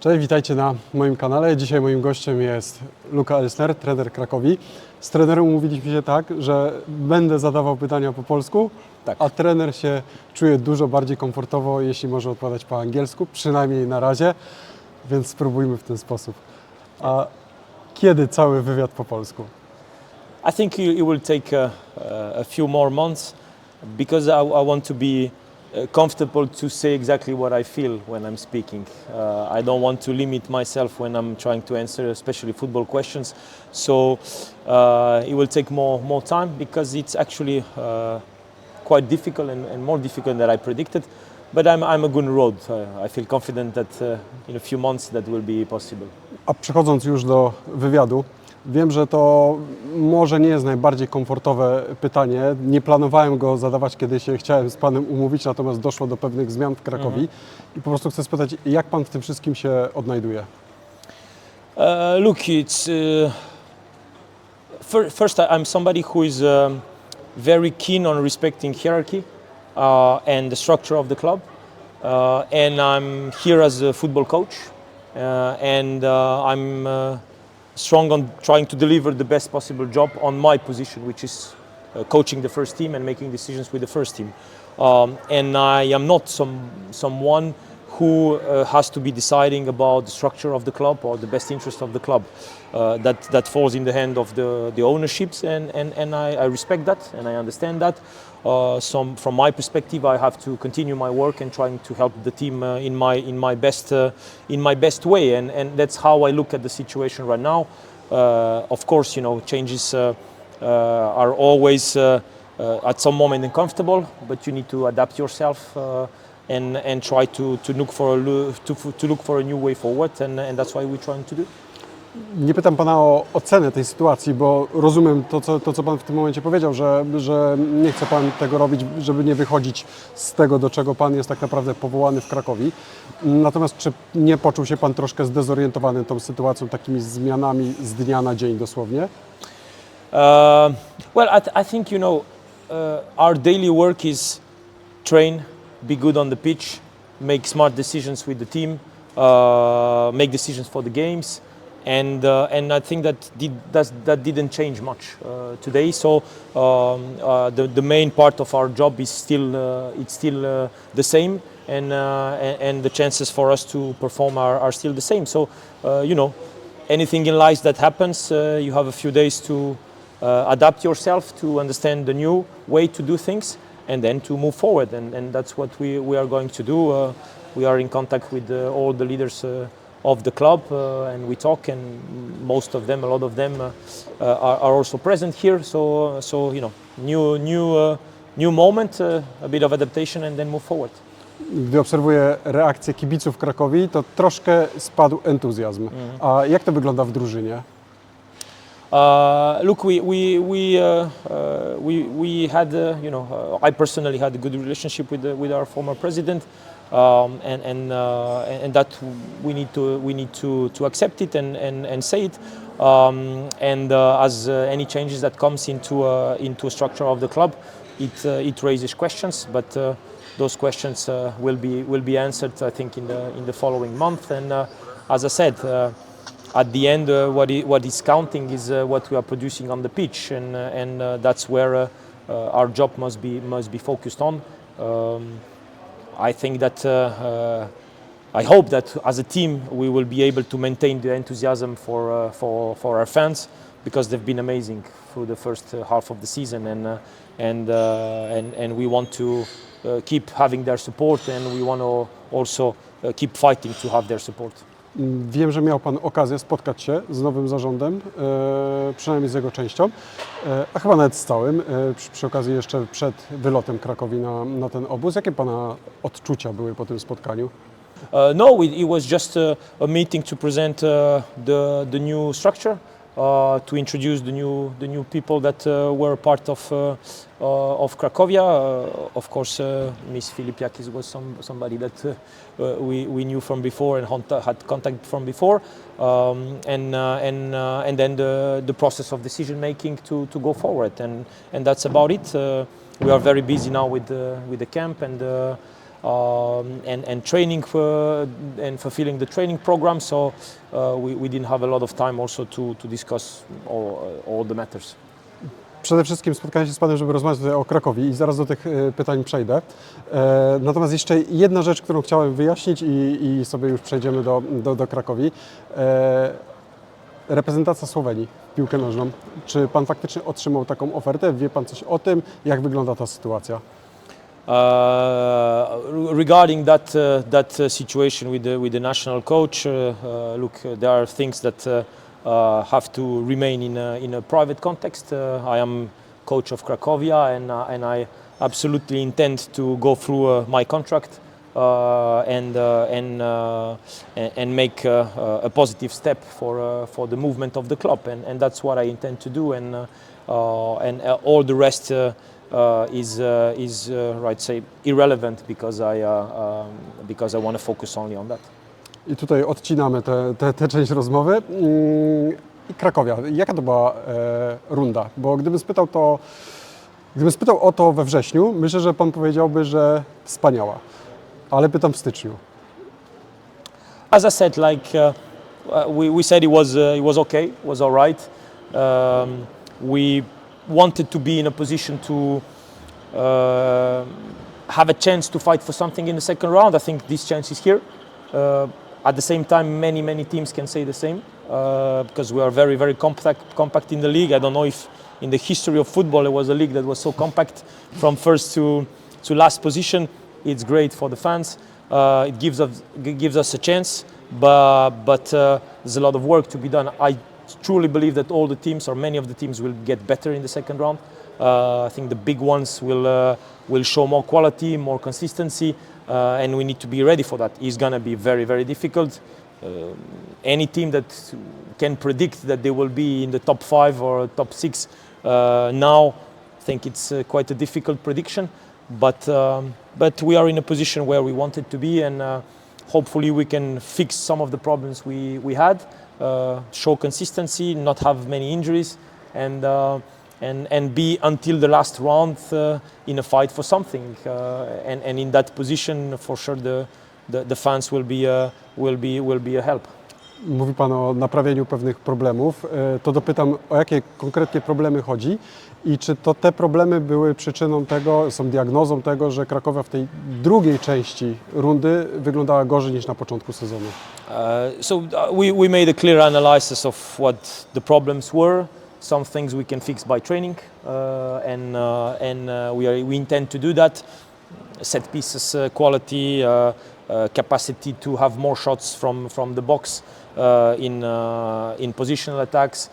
Cześć, witajcie na moim kanale. Dzisiaj moim gościem jest Luka Elsner, trener Cracovii. Z trenerem umówiliśmy się tak, że będę zadawał pytania po polsku, a trener się czuje dużo bardziej komfortowo, jeśli może odpowiadać po angielsku, przynajmniej na razie, więc spróbujmy w ten sposób. A kiedy cały wywiad po polsku? I think it will take a few more months because I want to be comfortable to say exactly what I feel when I'm speaking. I don't want to limit myself when I'm trying to answer, especially football questions. So it will take more time because it's actually quite difficult and more difficult than I predicted. But I'm a good road. I feel confident that in a few months that will be possible. A przechodząc już do wywiadu, wiem, że to może nie jest najbardziej komfortowe pytanie. Nie planowałem go zadawać, kiedy się chciałem z Panem umówić, natomiast doszło do pewnych zmian w Cracovii. I po prostu chcę spytać, jak Pan w tym wszystkim się odnajduje? Look, it's first I'm somebody who is very keen on respecting hierarchy and the structure of the club. And I'm here as a football coach, and I'm strong on trying to deliver the best possible job on my position, which is coaching the first team and making decisions with the first team. And I am not someone who has to be deciding about the structure of the club or the best interest of the club. That falls in the hand of the ownerships, and I respect that and I understand that. From my perspective, I have to continue my work and trying to help the team in my best way, and that's how I look at the situation right now. Of course, you know, changes are always at some moment uncomfortable, but you need to adapt yourself and try to look for a new way forward, and that's what we're trying to do. Nie pytam Pana o ocenę tej sytuacji, bo rozumiem to, co Pan w tym momencie powiedział, że nie chce Pan tego robić, żeby nie wychodzić z tego, do czego Pan jest tak naprawdę powołany w Cracovii. Natomiast czy nie poczuł się Pan troszkę zdezorientowany tą sytuacją, takimi zmianami z dnia na dzień dosłownie? Well, I think, you know, our daily work is train, be good on the pitch, make smart decisions with the team, make decisions for the games. And I think that didn't change much today. So the main part of our job is still the same, and the chances for us to perform are still the same. So you know, anything in life that happens, you have a few days to adapt yourself to understand the new way to do things, and then to move forward. And that's what we are going to do. We are in contact with all the leaders of the club, and we talk, and most of them, a lot of them, are also present here. So you know, new moment, a bit of adaptation, and then move forward. Gdy obserwuję reakcję kibiców Cracovii, to troszkę spadł entuzjazm. A jak to wygląda w drużynie? Look, we had, you know, I personally had a good relationship with our former president. And that we need to accept it and say it. As any changes that comes into a structure of the club, it raises questions, but those questions will be answered, I think, in the following month. And as I said, at the end, what is counting is what we are producing on the pitch, and that's where our job must be focused on. I think that I hope that as a team we will be able to maintain the enthusiasm for our fans, because they've been amazing through the first half of the season, and we want to keep having their support, and we want to also keep fighting to have their support. Wiem, że miał Pan okazję spotkać się z nowym zarządem, przynajmniej z jego częścią, a chyba nawet z całym, przy okazji jeszcze przed wylotem Cracovii na ten obóz. Jakie Pana odczucia były po tym spotkaniu? No, it was just a meeting to present the new structure, to introduce the new people that were part of Cracovia. Of course, Miss Filipiakis was somebody that we knew from before and had contact from before, and then the process of decision making to go forward, and that's about it. We are very busy now with the camp, and and training and fulfilling the training program. So we didn't have a lot of time also to discuss all the matters. Przede wszystkim spotkałem się z Panem, żeby rozmawiać tutaj o Cracovii i zaraz do tych pytań przejdę. Natomiast jeszcze jedna rzecz, którą chciałem wyjaśnić i sobie już przejdziemy do Cracovii. Reprezentacja Słowenii w piłkę nożną. Czy Pan faktycznie otrzymał taką ofertę? Wie Pan coś o tym? Jak wygląda ta sytuacja? Regarding that situation with the national coach, look, there are things that have to remain in a private context. I am coach of Cracovia, and I absolutely intend to go through my contract and make a positive step for the movement of the club, and that's what I intend to do, and all the rest is right, say, irrelevant because I want to focus only on that. I tutaj odcinamy tę część rozmowy. I Cracovia, jaka to była runda? Bo gdybym spytał o to we wrześniu, myślę, że Pan powiedziałby, że wspaniała. Ale pytam w styczniu. As I said, like we said, it was okay, it was all right. We wanted to be in a position to have a chance to fight for something in the second round. I think this chance is here. At the same time, many teams can say the same because we are very, very compact in the league. I don't know if in the history of football there was a league that was so compact from first to last position. It's great for the fans. It gives us a chance, but there's a lot of work to be done. I truly believe that all the teams, or many of the teams, will get better in the second round. I think the big ones will show more quality, more consistency, and we need to be ready for that. It's going to be very, very difficult. Any team that can predict that they will be in the top 5 or top 6 now, I think it's quite a difficult prediction. But we are in a position where we wanted to be, and hopefully we can fix some of the problems we had, show consistency, not have many injuries, and be until the last round in a fight for something. And in that position, for sure, the fans will be a help. Mówi Pan o naprawieniu pewnych problemów. To dopytam, o jakie konkretnie problemy chodzi i czy to te problemy były przyczyną tego, są diagnozą tego, że Cracovia w tej drugiej części rundy wyglądała gorzej niż na początku sezonu? We made a clear analysis of what the problems were. Some things we can fix by training, and we intend to do that. Set pieces quality, capacity to have more shots from the box in positional attacks,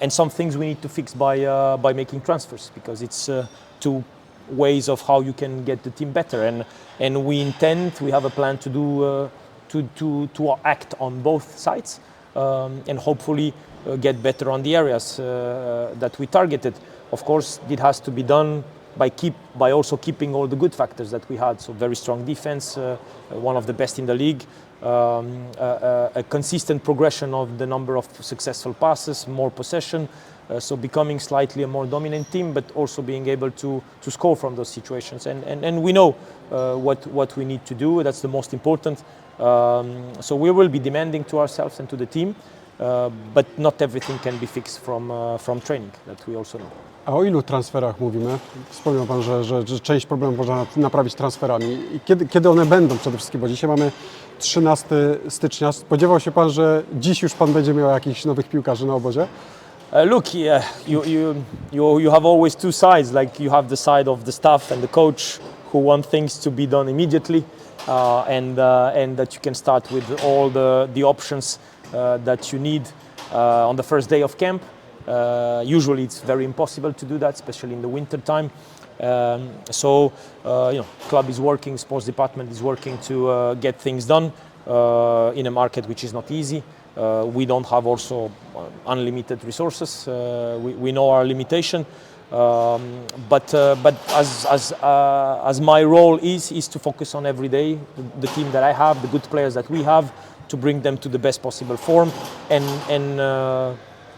and some things we need to fix by making transfers, because it's two ways of how you can get the team better, and we have a plan to do to act on both sides, and hopefully get better on the areas that we targeted. Of course, it has to be done by also keeping all the good factors that we had. So very strong defense, one of the best in the league, a consistent progression of the number of successful passes, more possession, so becoming slightly a more dominant team, but also being able to score from those situations. And we know what we need to do. That's the most important. So we will be demanding to ourselves and to the team, but not everything can be fixed from training, that we also know. A o ilu transferach mówimy? Wspomniał Pan, że część problemów można naprawić transferami. I kiedy one będą przede wszystkim? Bo dzisiaj mamy 13 stycznia. Spodziewał się Pan, że dziś już Pan będzie miał jakichś nowych piłkarzy na obozie? Look, you have always two sides. Like you have the side of the staff and the coach who want things to be done immediately, and that you can start with all the options that you need on the first day of camp. Usually it's very impossible to do that, especially in the winter time. Club is working, sports department is working to get things done in a market which is not easy. We don't have also unlimited resources. We know our limitation, but as my role is to focus on every day the team that I have, the good players that we have, to bring them to the best possible form, and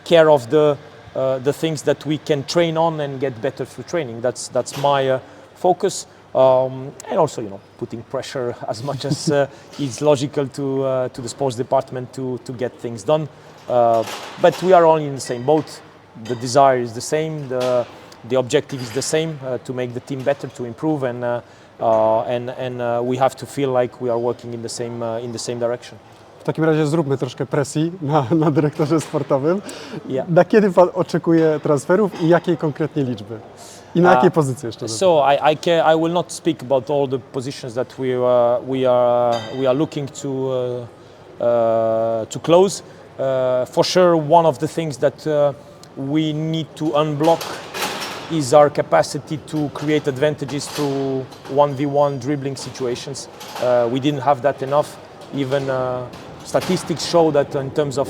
care of the things that we can train on and get better through training. That's my focus. and also, putting pressure as much as is logical to the sports department to get things done. But we are all in the same boat. The desire is the same. The objective is the same, to make the team better, to improve, and we have to feel like we are working in the same direction. W takim razie zróbmy troszkę presji na dyrektorze sportowym. Yeah. Na kiedy Pan oczekuje transferów i jakiej konkretnie liczby? I na jakiej pozycji jeszcze? So I will not speak about all the positions that we are looking to close. For sure, one of the things that we need to unblock is our capacity to create advantages through 1v1 dribbling situations. We didn't have that enough. Even statistics show that in terms of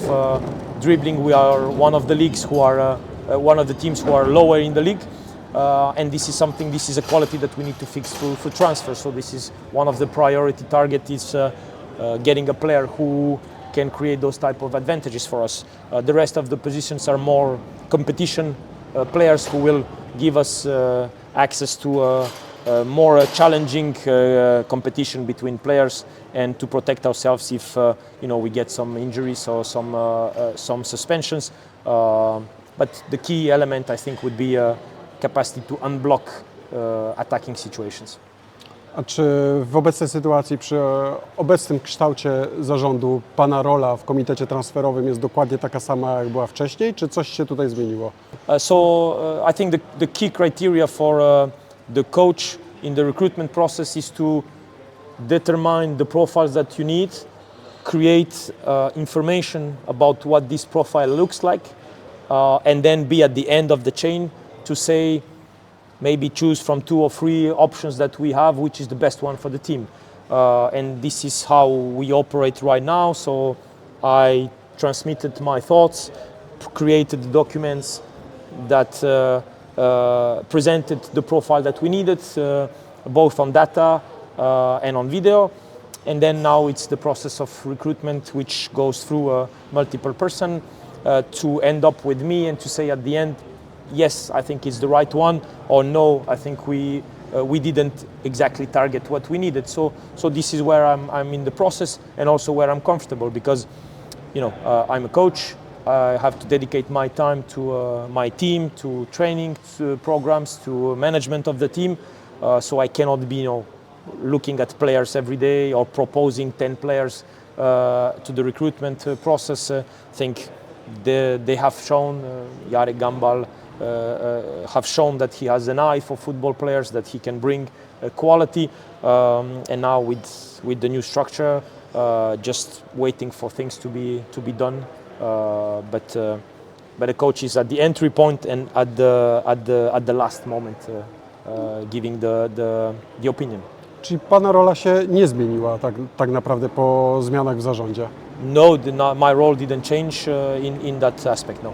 dribbling, we are one of the leagues who are one of the teams who are lower in the league. And this is a quality that we need to fix through transfer. So this is one of the priority target is getting a player who can create those type of advantages for us. The rest of the positions are more competition players who will give us access to a more challenging competition between players and to protect ourselves if we get some injuries or some suspensions. But the key element, I think, would be capacity to unblock attacking situations. A czy w obecnej sytuacji, przy obecnym kształcie zarządu, Pana rola w komitecie transferowym jest dokładnie taka sama, jak była wcześniej, czy coś się tutaj zmieniło? I think the key criteria for the coach in the recruitment process is to determine the profiles that you need, create information about what this profile looks like, and then be at the end of the chain to say, maybe choose from 2 or 3 options that we have, which is the best one for the team. And this is how we operate right now. So I transmitted my thoughts, created the documents that presented the profile that we needed, both on data and on video. And then now it's the process of recruitment, which goes through a multiple person to end up with me and to say at the end, yes, I think it's the right one, or no, I think we didn't exactly target what we needed. So this is where I'm in the process, and also where I'm comfortable, because I'm a coach. I have to dedicate my time to my team, to training, to programs, to management of the team. So I cannot be looking at players every day or proposing 10 players to the recruitment process. I think they have shown, Jarek Gambal, have shown that he has an eye for football players, that he can bring quality, and now with the new structure, just waiting for things to be done. But the coach is at the entry point and at the last moment, giving the opinion. Czyli Pana rola się nie zmieniła tak naprawdę po zmianach w zarządzie? No, my role didn't change in that aspect, no.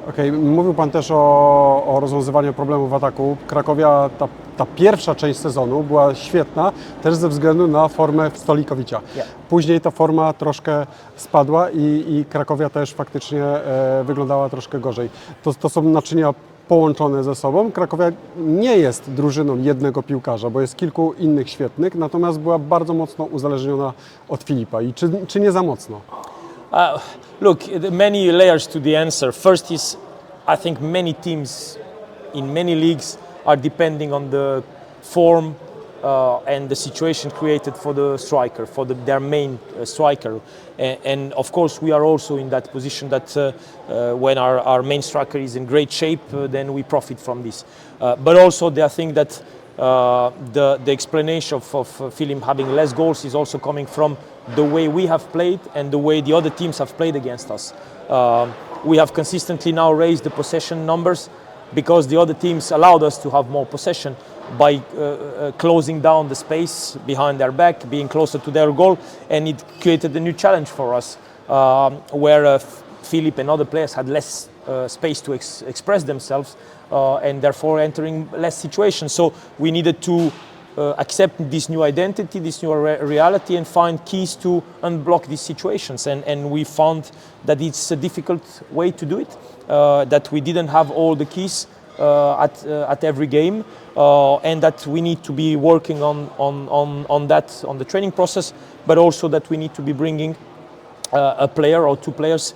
Okej, mówił Pan też o rozwiązywaniu problemów w ataku. Cracovia, ta pierwsza część sezonu była świetna, też ze względu na formę Stojilikowicza. Yeah. Później ta forma troszkę spadła i Cracovia też faktycznie wyglądała troszkę gorzej. To są naczynia połączone ze sobą. Cracovia nie jest drużyną jednego piłkarza, bo jest kilku innych świetnych, natomiast była bardzo mocno uzależniona od Filipa. I czy nie za mocno? Look, many layers to the answer. First is, I think many teams in many leagues are depending on the form and the situation created for the striker, for their main striker. And of course, we are also in that position that when our main striker is in great shape, then we profit from this. But also, I think that the explanation of Philip having less goals is also coming from the way we have played and the way the other teams have played against us. We have consistently now raised the possession numbers because the other teams allowed us to have more possession by closing down the space behind their back, being closer to their goal, and it created a new challenge for us where Philip and other players had less space to express themselves and therefore entering less situations. So we needed to accept this new identity, this new reality, and find keys to unblock these situations. And we found that it's a difficult way to do it, that we didn't have all the keys at every game, and that we need to be working on that on the training process, but also that we need to be bringing a player or two players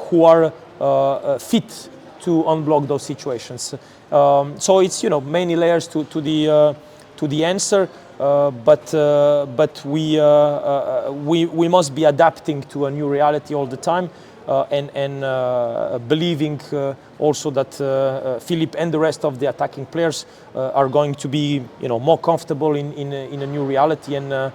who are fit to unblock those situations. So it's many layers to the answer, but we must be adapting to a new reality all the time, and believing also that Filip and the rest of the attacking players are going to be more comfortable in a new reality and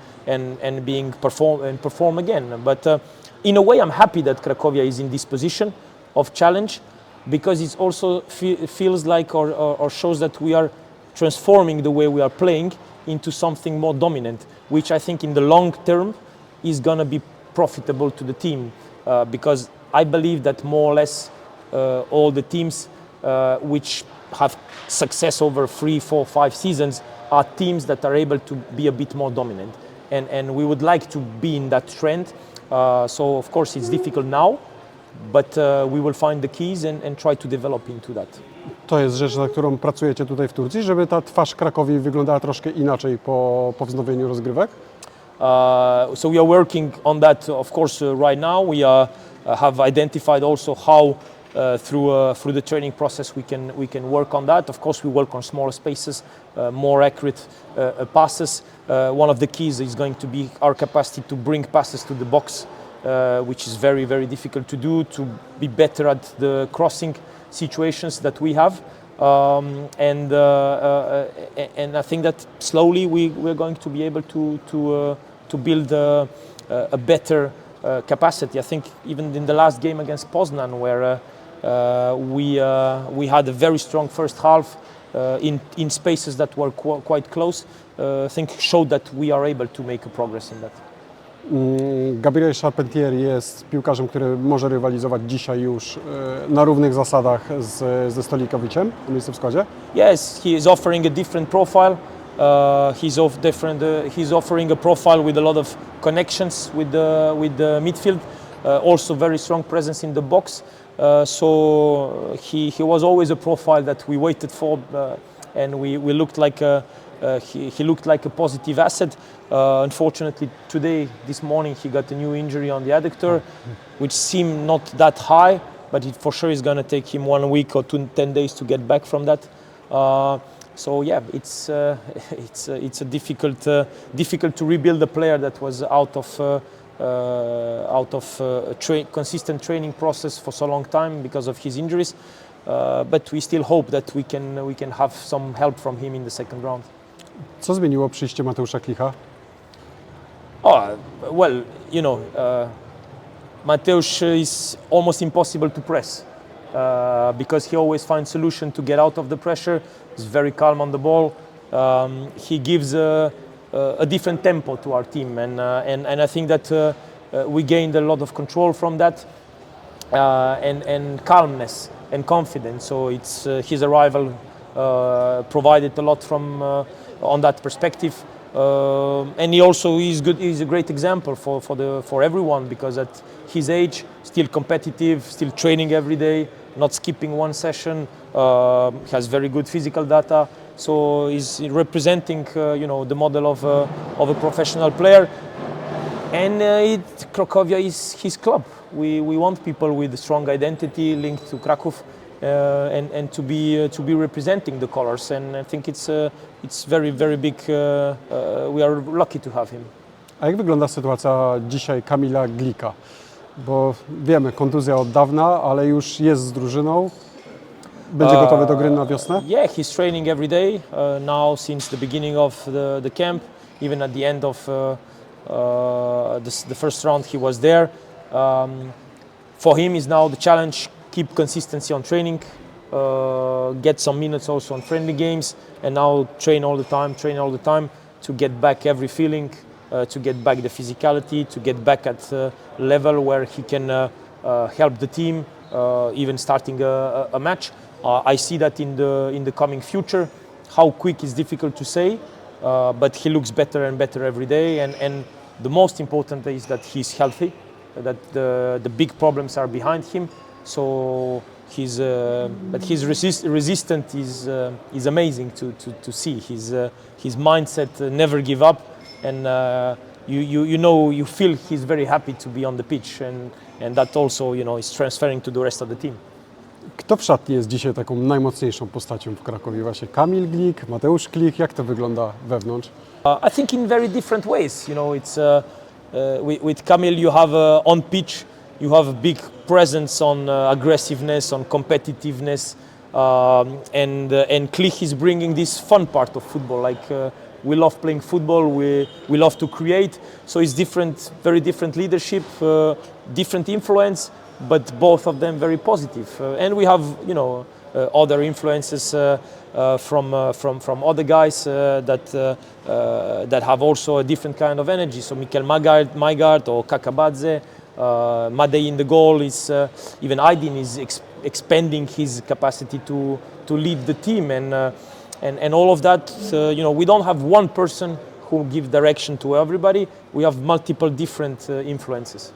perform again. But in a way, I'm happy that Cracovia is in this position of challenge, because it also feels like or shows that we are transforming the way we are playing into something more dominant, which I think in the long term is going to be profitable to the team, because I believe that more or less all the teams which have success over 3, 4, 5 seasons are teams that are able to be a bit more dominant, and we would like to be in that trend. So of course it's difficult now, but we will find the keys and try to develop into that. To jest rzecz, nad którą pracujecie tutaj w Turcji, żeby ta twarz Cracovii wyglądała troszkę inaczej po wznowieniu rozgrywek? So we are working on that, of course, right now. We have identified also how through the training process we can work on that. Of course, we work on smaller spaces, more accurate passes. One of the keys is going to be our capacity to bring passes to the box, which is very, very difficult to do, to be better at the crossing situations that we have. And I think that slowly we're going to be able to build a better capacity. I think even in the last game against Poznan, where we had a very strong first half in spaces that were quite close, I think showed that we are able to make a progress in that. Gabriel Charpentier jest piłkarzem, który może rywalizować dzisiaj już na równych zasadach ze Stojiłkowiczem w miejscu w składzie? Yes, he is offering a different profile. He's offering a profile with a lot of connections with the midfield. Also very strong presence in the box. So he was always a profile that we waited for, and we looked like he looked like a positive asset. Unfortunately, this morning, he got a new injury on the adductor, which seemed not that high, but it for sure is going to take him 1 week or 10 days to get back from that. So yeah, it's a difficult to rebuild a player that was out of consistent training process for so long time because of his injuries. But we still hope that we can have some help from him in the second round. Co zmieniło przyjście Mateusza Klicha? Well, Mateusz is almost impossible to press because he always finds solution to get out of the pressure. He's very calm on the ball. He gives a different tempo to our team, and I think that we gained a lot of control from that, and calmness and confidence. So it's his arrival provided a lot from on that perspective. And he also is good. He's a great example for everyone, because at his age, still competitive, still training every day, not skipping one session. Has very good physical data. So he's representing, the model of a professional player. And Cracovia is his club. We want people with a strong identity linked to Kraków, and to be representing the colors. And I think it's very, very big. We are lucky to have him. A jak wygląda sytuacja dzisiaj Kamila Glika? Bo wiemy, kontuzja od dawna, ale już jest z drużyną. Będzie gotowy do gry na wiosnę? Yeah, he's training every day now since the beginning of the camp. Even at the end of the first round, he was there. For him, is now the challenge: keep consistency on training, get some minutes also on friendly games, and now train all the time to get back every feeling, to get back the physicality, to get back at level where he can help the team, even starting a match. I see that in the coming future. How quick is difficult to say, but he looks better and better every day. And the most important is that he's healthy, that the big problems are behind him. So But his resistant is amazing to see. His mindset never give up, and you feel he's very happy to be on the pitch, and that also is transferring to the rest of the team. Kto w szatni jest dzisiaj taką najmocniejszą postacią w Krakowie? Właśnie Kamil Glik, Mateusz Klich, jak to wygląda wewnątrz? I think in very different ways. It's with Kamil you have on pitch, you have a big presence on aggressiveness, on competitiveness, and Klich is bringing this fun part of football. Like we love playing football, we love to create. So it's different, very different leadership, different influence, but both of them very positive. And we have other influences from other guys that have also a different kind of energy. So Mikel Maigard or Kakabadze, Madej in the goal is even Aydin is expanding his capacity to lead the team, and all of that. We don't have one person who gives direction to everybody. We have multiple different influences.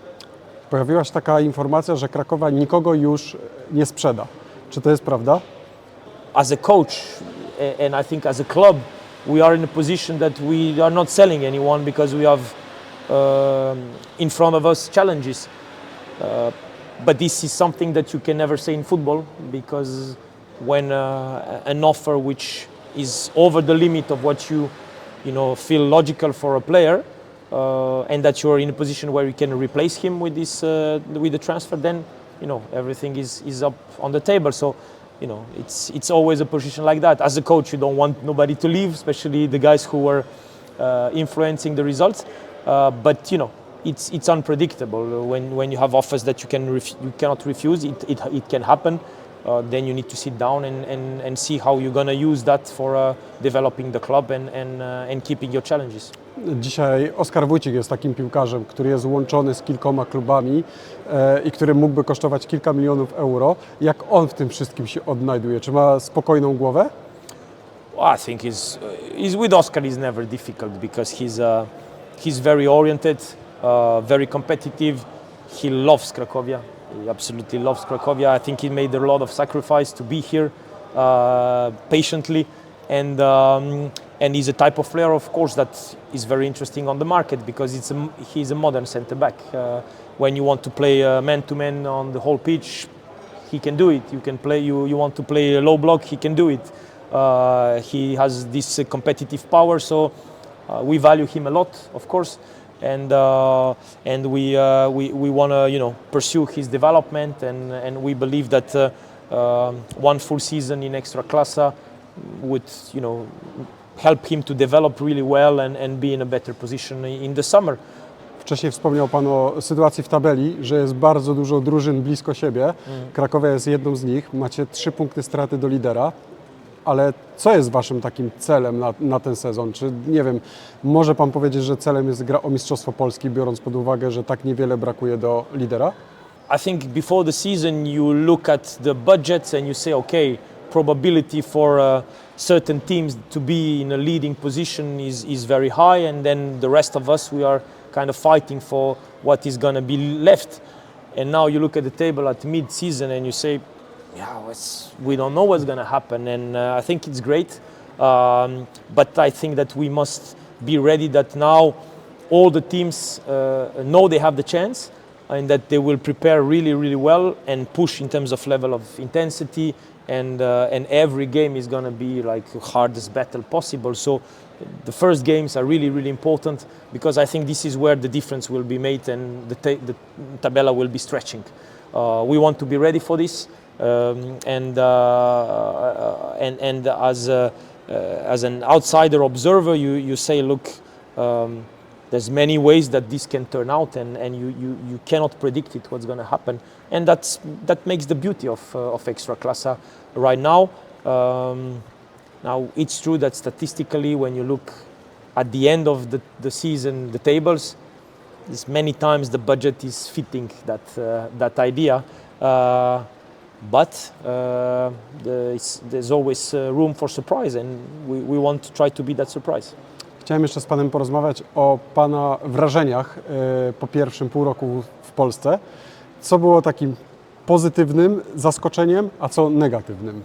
Pojawiła się taka informacja, że Krakowa nikogo już nie sprzeda. Czy to jest prawda? As a coach, and I think as a club, we are in a position that we are not selling anyone because we have in front of us challenges. But this is something that you can never say in football, because when an offer which is over the limit of what you feel logical for a player, and that you are in a position where you can replace him with with the transfer, then everything is up on the table. So it's always a position like that. As a coach, you don't want nobody to leave, especially the guys who were influencing the results. But it's unpredictable when you have offers that you cannot refuse. It can happen. Then you need to sit down and see how you're going to use that for developing the club and keeping your challenges. Dzisiaj Oskar Wójcik jest takim piłkarzem, który jest łączony z kilkoma klubami i który mógłby kosztować kilka milionów euro. Jak on w tym wszystkim się odnajduje? Czy ma spokojną głowę? I think he's with Oscar is never difficult, because he's very oriented, very competitive. He loves Cracovia. He absolutely loves Cracovia. I think he made a lot of sacrifice to be here patiently, and he's a type of player, of course, that is very interesting on the market, because he's a modern centre back. When you want to play man-to-man on the whole pitch, he can do it. You can play. You want to play a low block, he can do it. He has this competitive power, so we value him a lot, of course, and we want to pursue his development, and we believe that one full season in Ekstraklasa would help him to develop really well and be in a better position in the summer. Wcześniej wspomniał Pan o sytuacji w tabeli, że jest bardzo dużo drużyn blisko siebie. Krakowia jest jedną z nich. Macie 3 punkty straty do lidera. Ale co jest Waszym takim celem na ten sezon? Czy, nie wiem, może Pan powiedzieć, że celem jest gra o Mistrzostwo Polski, biorąc pod uwagę, że tak niewiele brakuje do lidera? I think before the season you look at the budgets and you say, okay, probability for certain teams to be in a leading position is very high, and then the rest of us, we are kind of fighting for what is going to be left. And now you look at the table at mid-season and you say, we don't know what's going to happen, and I think it's great, but I think that we must be ready that now all the teams know they have the chance, and that they will prepare really, really well and push in terms of level of intensity, and every game is going to be like the hardest battle possible. So the first games are really, really important, because I think this is where the difference will be made, and the tabella will be stretching. We want to be ready for this. And as an outsider observer, you say, look, there's many ways that this can turn out, and you cannot predict it, what's going to happen, and that makes the beauty of Ekstraklasa right now. Now it's true that statistically, when you look at the end of the season, the tables, there's many times the budget is fitting that idea. But there's always room for surprise, and we want to try to be that surprise. Chciałem jeszcze z Panem porozmawiać o Pana wrażeniach po pierwszym półroczu w Polsce. Co było takim pozytywnym zaskoczeniem, a co negatywnym?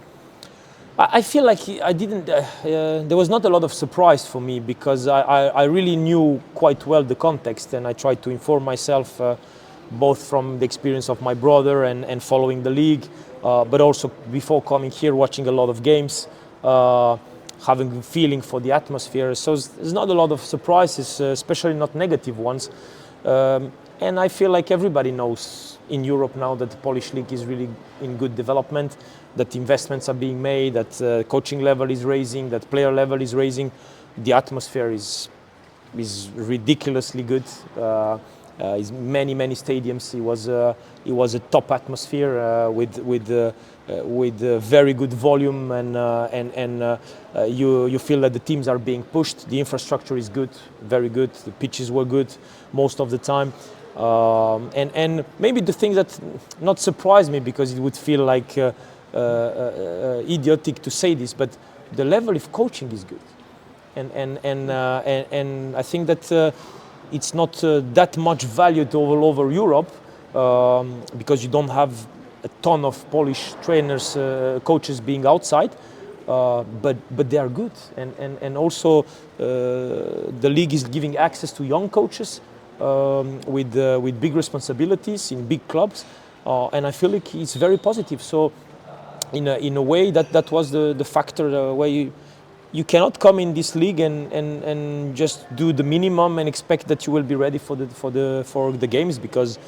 I feel like there was not a lot of surprise for me because I really knew quite well the context, and I tried to inform myself both from the experience of my brother and following the league, but also before coming here, watching a lot of games, having a feeling for the atmosphere. So there's not a lot of surprises, especially not negative ones. And I feel like everybody knows in Europe now that the Polish league is really in good development, that investments are being made, that coaching level is raising, that player level is raising. The atmosphere is ridiculously good. Is many stadiums. It was a top atmosphere with very good volume, and you feel that the teams are being pushed. The infrastructure is good, very good. The pitches were good most of the time. And maybe the thing that not surprised me, because it would feel like idiotic to say this, but the level of coaching is good, and I think that it's not that much valued all over Europe, because you don't have a ton of Polish trainers, coaches being outside, but they are good, and also the league is giving access to young coaches with big responsibilities in big clubs, and I feel like it's very positive. So in a way that was the factor where you cannot come in this league and just do the minimum and expect that you will be ready for the games, because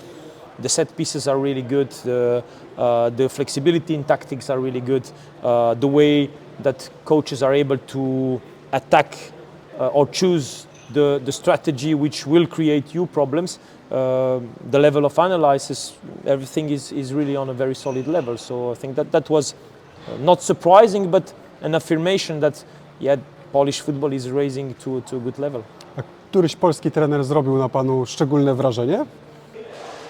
the set pieces are really good, the flexibility in tactics are really good, the way that coaches are able to attack or choose the strategy which will create you problems, the level of analysis, everything is really on a very solid level. So I think that was not surprising, but an affirmation that Polish football is rising to a good level. A któryś polski trener zrobił na panu szczególne wrażenie?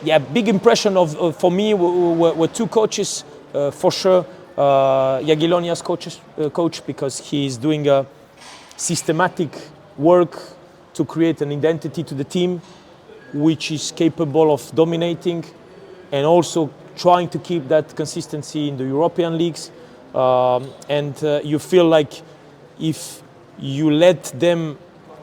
Yeah, big impression for me were two coaches, for sure. Jagiellonia's coach, because he is doing a systematic work to create an identity to the team, which is capable of dominating and also trying to keep that consistency in the European leagues. And you feel like if you let them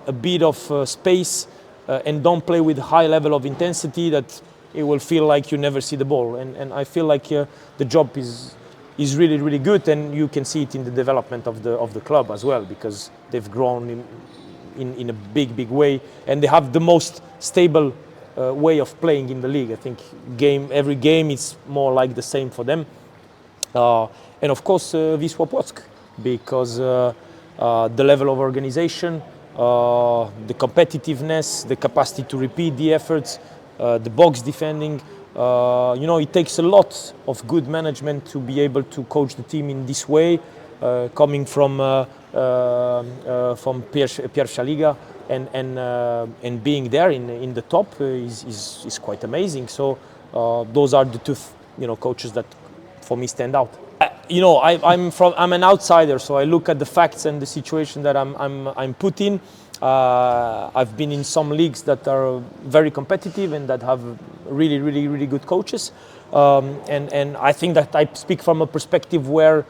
a bit of space and don't play with high level of intensity, that it will feel like you never see the ball. And I feel like the job is really good, and you can see it in the development of the club as well, because they've grown in a big way, and they have the most stable way of playing in the league. I think every game is more like the same for them. And of course Wisła Płock, because the level of organization, the competitiveness, the capacity to repeat the efforts, the box defending, it takes a lot of good management to be able to coach the team in this way, coming from Pierwsza Liga and being there in the top is quite amazing. So those are the two coaches that for me stand out. I'm an outsider, so I look at the facts and the situation that I'm put in. I've been in some leagues that are very competitive and that have really good coaches, and I think that I speak from a perspective where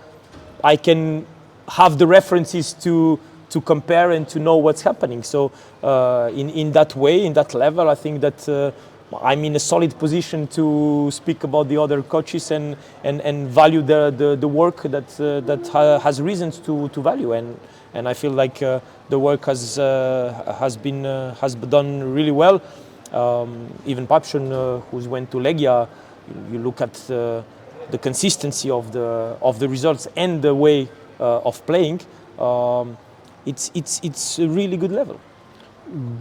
I can have the references to compare and to know what's happening. So in that way, in that level, I think that I'm in a solid position to speak about the other coaches and value the work that has reasons to value, and I feel like the work has done really well. Even Papszun, who went to Legia, you look at the consistency of the results and the way of playing. It's a really good level.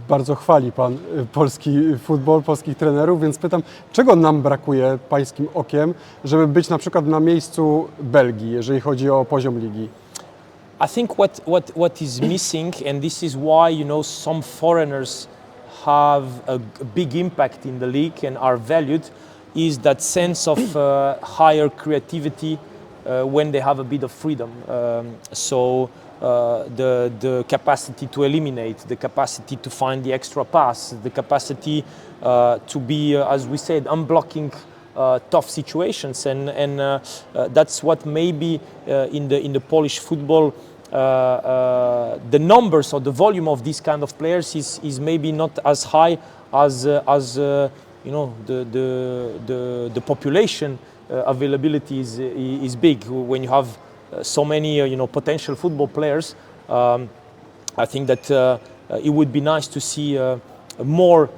Bardzo chwali pan polski futbol, polskich trenerów, więc pytam, czego nam brakuje pańskim okiem, żeby być na przykład na miejscu Belgii, jeżeli chodzi o poziom ligi? I think what is missing, and this is why some foreigners have a big impact in the league and are valued, is that sense of higher creativity when they have a bit of freedom. The capacity to eliminate, the capacity to find the extra pass, the capacity to be, as we said, unblocking tough situations, and that's what maybe in the Polish football the numbers or the volume of these kind of players is maybe not as high as you know, the population availability is big. When you have so many you know, potential football players, I think that it would be nice to see more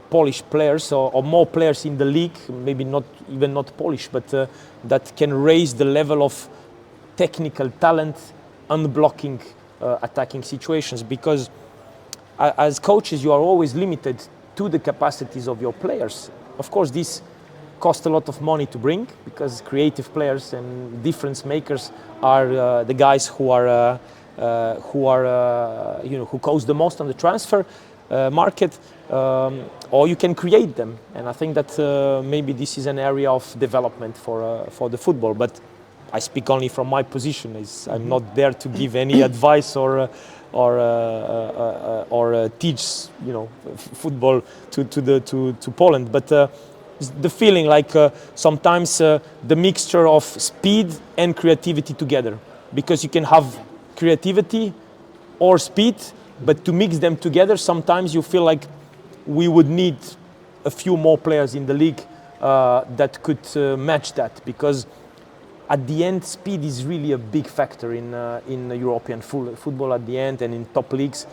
Polish players or more players in the league, maybe not even not Polish, but that can raise the level of technical talent, unblocking attacking situations, because as coaches you are always limited to the capacities of your players. Of course, this costs a lot of money to bring, because creative players and difference makers are the guys who are you know, who cost the most on the transfer market, or you can create them, and I think that maybe this is an area of development for the football. But I speak only from my position. I'm not there to give any advice or teach, you know, football to Poland. But the feeling like sometimes the mixture of speed and creativity together, because you can have creativity or speed, but to mix them together, sometimes you feel like we would need a few more players in the league that could match that, because at the end, speed is really a big factor in European football at the end, and in top leagues.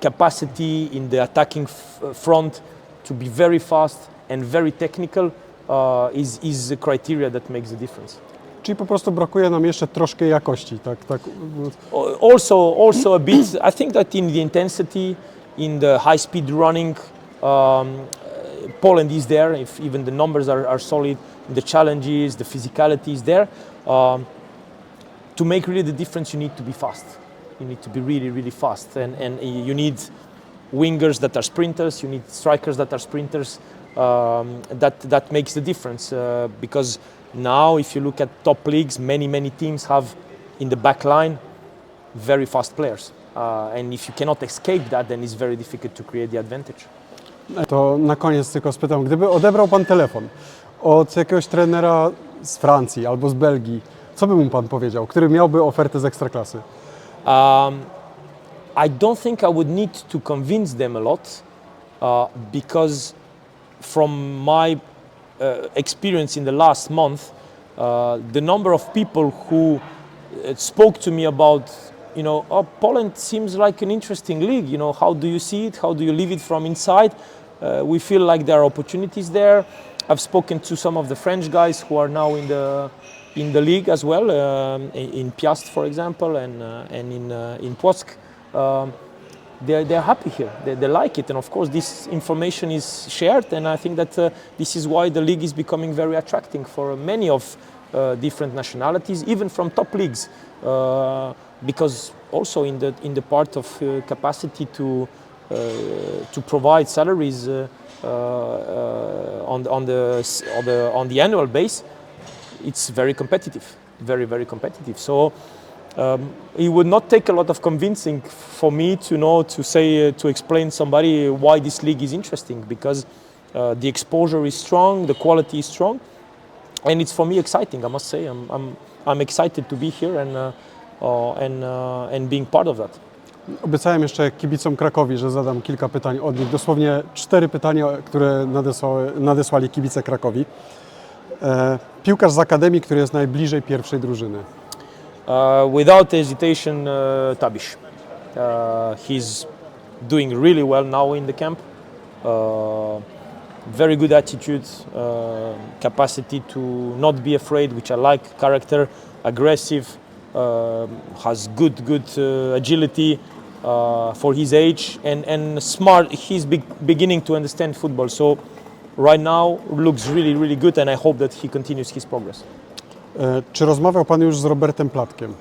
Capacity in the attacking front to be very fast and very technical is the criteria that makes the difference. Czyli po prostu brakuje nam jeszcze troszkę jakości, tak? Also a bit, I think that in the intensity, in the high speed running, Poland is there, if even the numbers are solid, the challenges, the physicality is there. To make really the difference, you need to be fast. You need to be really, really fast, and you need wingers that are sprinters, you need strikers that are sprinters. That makes the difference, because now if you look at top leagues, many teams have in the back line very fast players, and if you cannot escape that, then it's very difficult to create the advantage. To na koniec tylko spytam, gdyby odebrał Pan telefon od jakiegoś trenera z Francji albo z Belgii, co by mu Pan powiedział, który miałby ofertę z Ekstraklasy? I don't think I would need to convince them a lot, because from my experience in the last month, the number of people who spoke to me about, you know, oh, Poland seems like an interesting league, you know, how do you see it, how do you live it from inside? We feel like there are opportunities there. I've spoken to some of the French guys who are now in the league as well, in Piast, for example, and in Płock. They're happy here. They like it, and of course this information is shared, and I think that this is why the league is becoming very attracting for many of different nationalities, even from top leagues, because also in the part of capacity to provide salaries on the annual base, it's very competitive, very competitive. So it would not take a lot of convincing for me to explain somebody why this league is interesting, because the exposure is strong, the quality is strong, and it's for me exciting. I must say, I'm excited to be here and being part of that. Obiecałem jeszcze kibicom Krakowi, że zadam kilka pytań od nich. Dosłownie 4 pytania, które nadesłali kibice Krakowi. Piłkarz z Akademii, który jest najbliżej pierwszej drużyny. Without hesitation, Tabisz. He's doing really well now in the camp. Very good attitude, capacity to not be afraid, which I like, character, aggressive, has good agility for his age, and smart. He's beginning to understand football, so right now looks really good, and I hope that he continues his progress. Czy rozmawiał Pan już z Robertem Platkiem?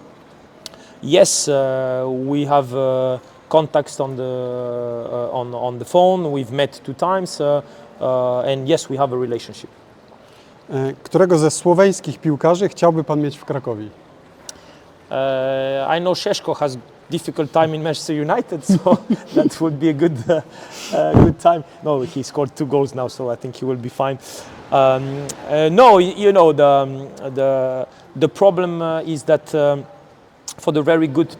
Yes, we have contacts on the phone. We've met 2 times, and yes, we have a relationship. Którego ze słoweńskich piłkarzy chciałby Pan mieć w Cracovii? I know Szeszko has difficult time in Manchester United, so that would be a good time. No, he scored 2 goals now, so I think he will be fine. No, you know, the problem is that for the very good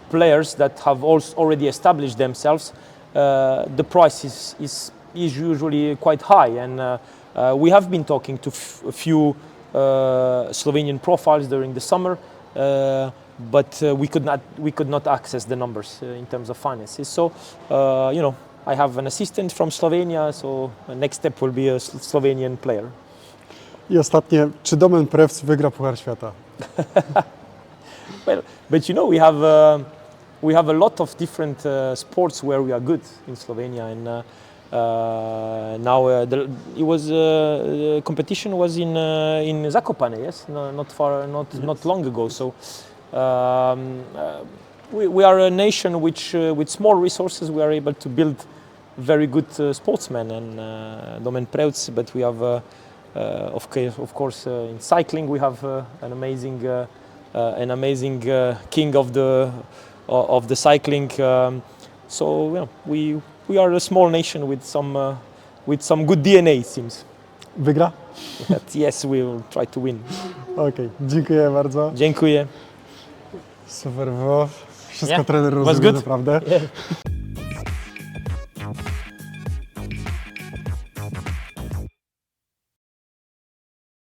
players that have already established themselves, the price is usually quite high, and we have been talking to a few Slovenian profiles during the summer, but we could not access the numbers in terms of finances. So, you know, I have an assistant from Slovenia, so the next step will be a Slovenian player. I ostatnie, czy Domen Prevc wygra Puchar Świata? Well, but you know, we have a lot of different sports where we are good in Slovenia, and now the competition was in Zakopane, yes, not long ago. So we are a nation which, with small resources, we are able to build very good sportsmen, and Domen Prevc. But we have, of course, in cycling we have an amazing king of the cycling. So you know, we are a small nation with some good DNA, it seems. Wygra? But yes, we will try to win. Okej, dziękuję bardzo. Dziękuję. Super było. Wszystko Yeah, trener was rozumie good. naprawdę. Yeah.